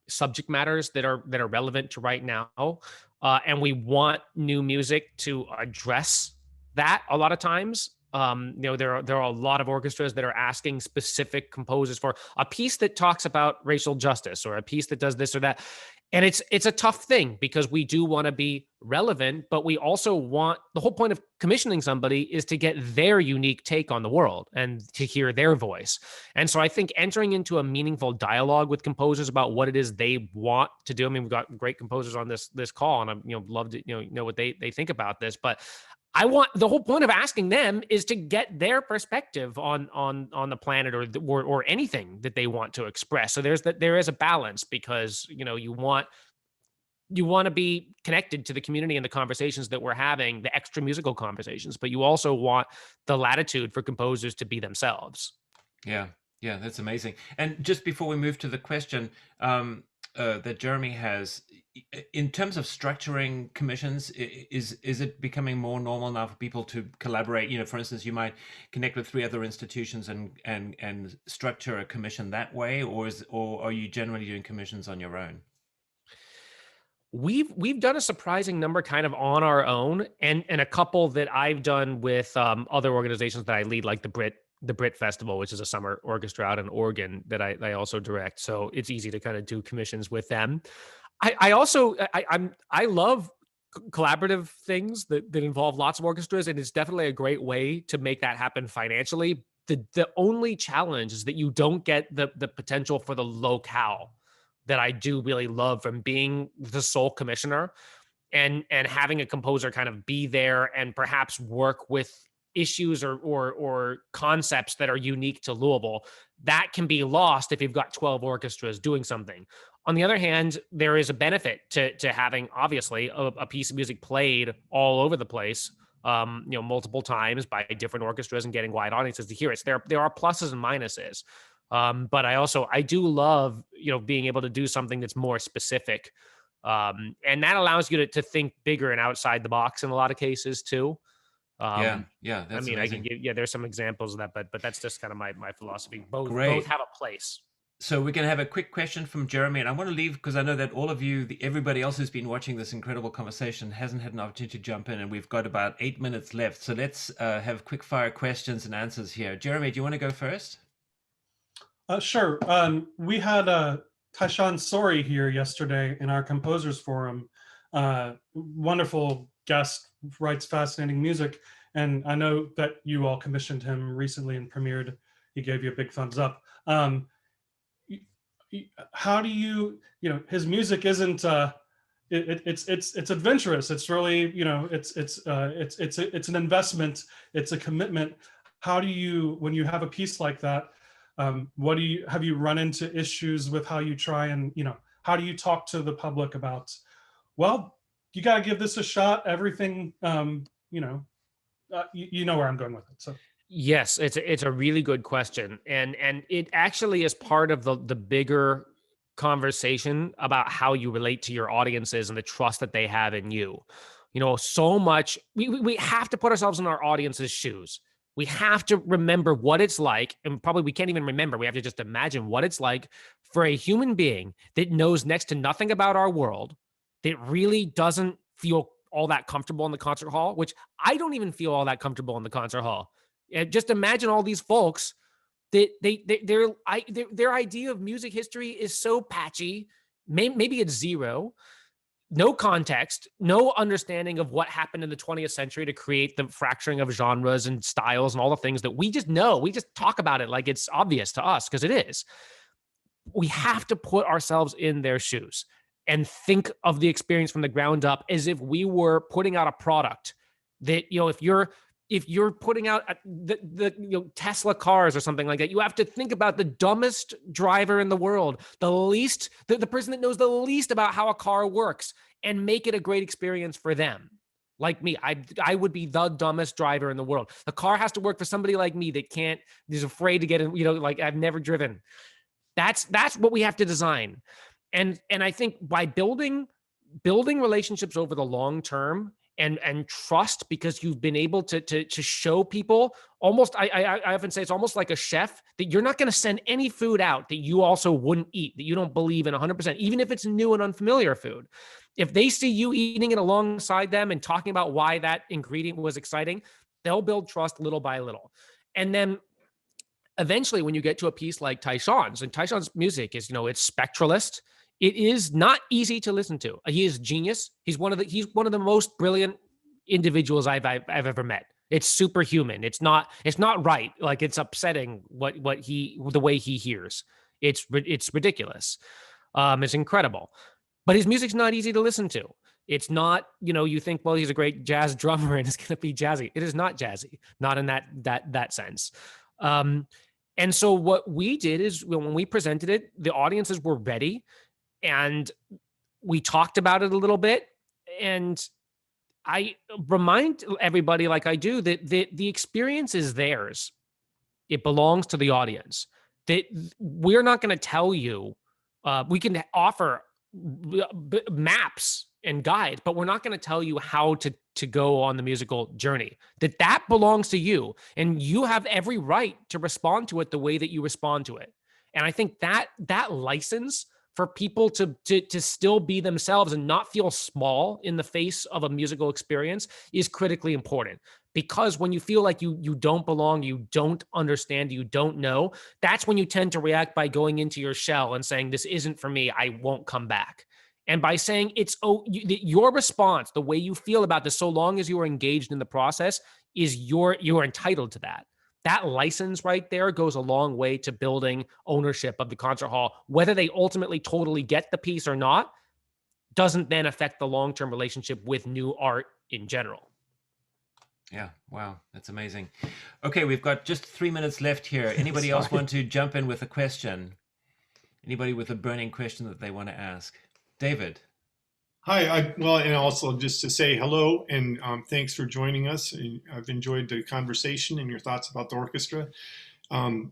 S2: subject matters that are relevant to right now. And we want new music to address that a lot of times. There are a lot of orchestras that are asking specific composers for a piece that talks about racial justice or a piece that does this or that. And it's a tough thing because we do want to be relevant, but we also want, the whole point of commissioning somebody is to get their unique take on the world and to hear their voice. And so I think entering into a meaningful dialogue with composers about what it is they want to do. I mean, we've got great composers on this call, and I'm love to know what they think about this, but I want, the whole point of asking them is to get their perspective on the planet or anything that they want to express. So there is a balance because you want to be connected to the community and the conversations that we're having, the extra musical conversations, but you also want the latitude for composers to be themselves.
S1: Yeah, that's amazing. And just before we move to the question that Jeremy has, in terms of structuring commissions, is it becoming more normal now for people to collaborate? For instance, you might connect with 3 other institutions and structure a commission that way, or are you generally doing commissions on your own?
S2: We've done a surprising number kind of on our own, and a couple that I've done with other organizations that I lead, like the Brit Festival, which is a summer orchestra out in Oregon that I also direct. So it's easy to kind of do commissions with them. I love collaborative things that involve lots of orchestras, and it's definitely a great way to make that happen financially. The only challenge is that you don't get the potential for the locale that I do really love from being the sole commissioner and having a composer kind of be there and perhaps work with issues or concepts that are unique to Louisville. That can be lost if you've got 12 orchestras doing something. On the other hand, there is a benefit to having, obviously, a piece of music played all over the place, multiple times by different orchestras and getting wide audiences to hear it. So there are pluses and minuses. But I do love, being able to do something that's more specific. And that allows you to think bigger and outside the box in a lot of cases too.
S1: Yeah. That's
S2: amazing. I can give, there's some examples of that, but that's just kind of my philosophy. Both have a place.
S1: So we're going to have a quick question from Jeremy, and I want to leave because I know that all of you, everybody else who's been watching this incredible conversation hasn't had an opportunity to jump in, and we've got about 8 minutes left. So let's have quick fire questions and answers here. Jeremy, do you want to go first?
S10: Sure. We had Taishan Sori here yesterday in our Composers Forum. Wonderful guest, writes fascinating music. And I know that you all commissioned him recently and premiered. He gave you a big thumbs up. How do you, his music isn't, it's adventurous. It's really, it's an investment. It's a commitment. How do you, when you have a piece like that, have you run into issues with how you try and, how do you talk to the public about, well, you got to give this a shot, everything, you know where I'm going with it. So.
S2: Yes, it's a really good question. And it actually is part of the bigger conversation about how you relate to your audiences and the trust that they have in you. So much, we have to put ourselves in our audience's shoes. We have to remember what it's like, and probably we can't even remember. We have to just imagine what it's like for a human being that knows next to nothing about our world, that really doesn't feel all that comfortable in the concert hall, which I don't even feel all that comfortable in the concert hall. Just imagine all these folks that their idea of music history is so patchy. Maybe it's zero. No context, no understanding of what happened in the 20th century to create the fracturing of genres and styles and all the things that we just know. We just talk about it like it's obvious to us because it is. We have to put ourselves in their shoes and think of the experience from the ground up as if we were putting out a product that, if you're putting out the Tesla cars or something like that, you have to think about the dumbest driver in the world, the person that knows the least about how a car works, and make it a great experience for them. Like me, I would be the dumbest driver in the world. The car has to work for somebody like me that is afraid to get in, like I've never driven. That's what we have to design. And I think by building relationships over the long term, and trust, because you've been able to show people almost, I often say it's almost like a chef, that you're not going to send any food out that you also wouldn't eat, that you don't believe in 100%, even if it's new and unfamiliar food. If they see you eating it alongside them and talking about why that ingredient was exciting, They'll build trust little by little. And then eventually when you get to a piece like Tyshawn's, and Tyshawn's music is, it's spectralist. It is not easy to listen to. He is genius. He's one of the most brilliant individuals I've ever met. It's superhuman. It's not right. Like, it's upsetting the way he hears. It's ridiculous. It's incredible. But his music's not easy to listen to. It's not, you think, well, he's a great jazz drummer and it's going to be jazzy. It is not jazzy, not in that sense. And so what we did is, when we presented it, the audiences were ready, and we talked about it a little bit. And I remind everybody, like I do, that the experience is theirs. It belongs to the audience. That we're not going to tell you. We can offer maps and guides, but we're not going to tell you how to go on the musical journey. That belongs to you, and you have every right to respond to it the way that you respond to it. And I think that license for people to still be themselves and not feel small in the face of a musical experience is critically important. Because when you feel like you don't belong, you don't understand, you don't know, that's when you tend to react by going into your shell and saying, this isn't for me, I won't come back. And by saying your response, the way you feel about this, so long as you are engaged in the process, is you're entitled to that. That license right there goes a long way to building ownership of the concert hall. Whether they ultimately totally get the piece or not doesn't then affect the long-term relationship with new art in general.
S1: Yeah, wow, that's amazing. Okay, we've got just 3 minutes left here. Anybody else want to jump in with a question? Anybody with a burning question that they want to ask? David.
S11: Hi, and also just to say hello and thanks for joining us. I've enjoyed the conversation and your thoughts about the orchestra. By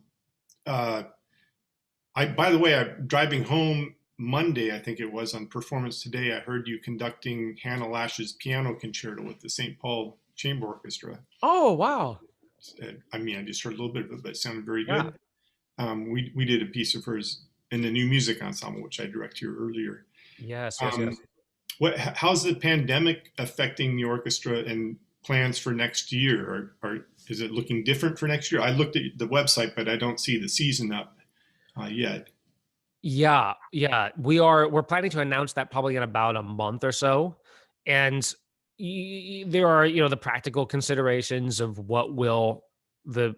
S11: the way, I'm driving home Monday, I think it was, on Performance Today. I heard you conducting Hannah Lash's piano concerto with the St. Paul Chamber Orchestra.
S2: Oh, wow.
S11: I just heard a little bit of it, but it sounded very good. Yeah. We did a piece of hers in the New Music Ensemble, which I directed here earlier.
S2: Yes.
S11: How's the pandemic affecting the orchestra and plans for next year? Or is it looking different for next year? I looked at the website, but I don't see the season up yet.
S2: Yeah. We're planning to announce that probably in about a month or so. And there are, the practical considerations of what will the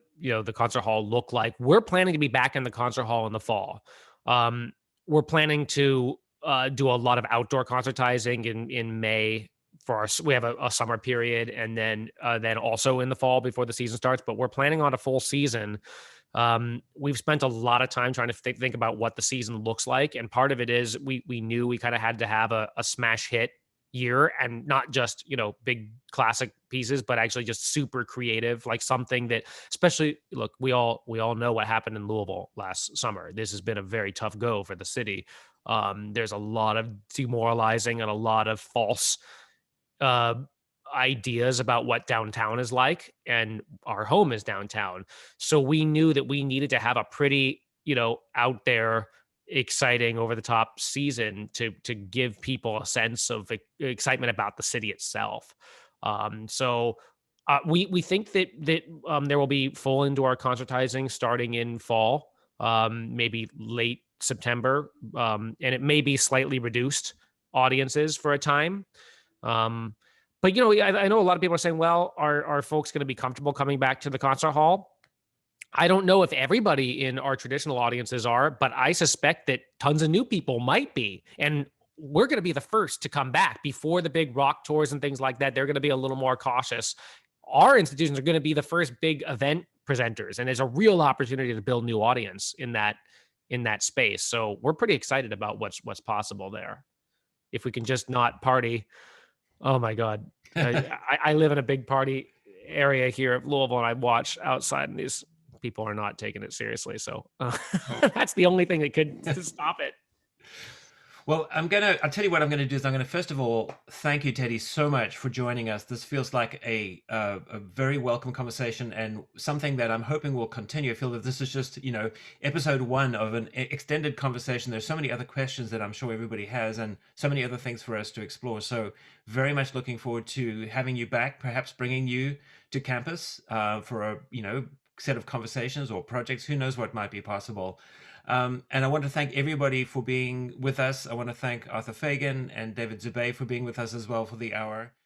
S2: concert hall look like. We're planning to be back in the concert hall in the fall. We're planning to do a lot of outdoor concertizing in May we have a summer period, and then also in the fall before the season starts, but we're planning on a full season. We've spent a lot of time trying to think about what the season looks like. And part of it is we knew we kind of had to have a smash hit year, and not just, big classic pieces, but actually just super creative, like something that, especially, look, we all know what happened in Louisville last summer. This has been a very tough go for the city. There's a lot of demoralizing and a lot of false ideas about what downtown is like, and our home is downtown. So we knew that we needed to have a pretty, out there, exciting, over the top season to give people a sense of excitement about the city itself. So we think that there will be full indoor concertizing starting in fall, maybe late September, and it may be slightly reduced audiences for a time. But I know a lot of people are saying, well, are folks going to be comfortable coming back to the concert hall? I don't know if everybody in our traditional audiences are, but I suspect that tons of new people might be. And we're going to be the first to come back before the big rock tours and things like that. They're going to be a little more cautious. Our institutions are going to be the first big event presenters, and there's a real opportunity to build new audience in that space. So we're pretty excited about what's possible there. If we can just not party. Oh my God. I live in a big party area here at Louisville, and I watch outside, and these people are not taking it seriously. So that's the only thing that could stop it.
S1: Well, I'll tell you what I'm gonna do is I'm gonna first of all thank you, Teddy, so much for joining us. This feels like a very welcome conversation and something that I'm hoping will continue. I feel that this is just, episode one of an extended conversation. There's so many other questions that I'm sure everybody has and so many other things for us to explore. So very much looking forward to having you back, perhaps bringing you to campus for a, set of conversations or projects. Who knows what might be possible. And I want to thank everybody for being with us. I want to thank Arthur Fagan and David Zubey for being with us as well for the hour.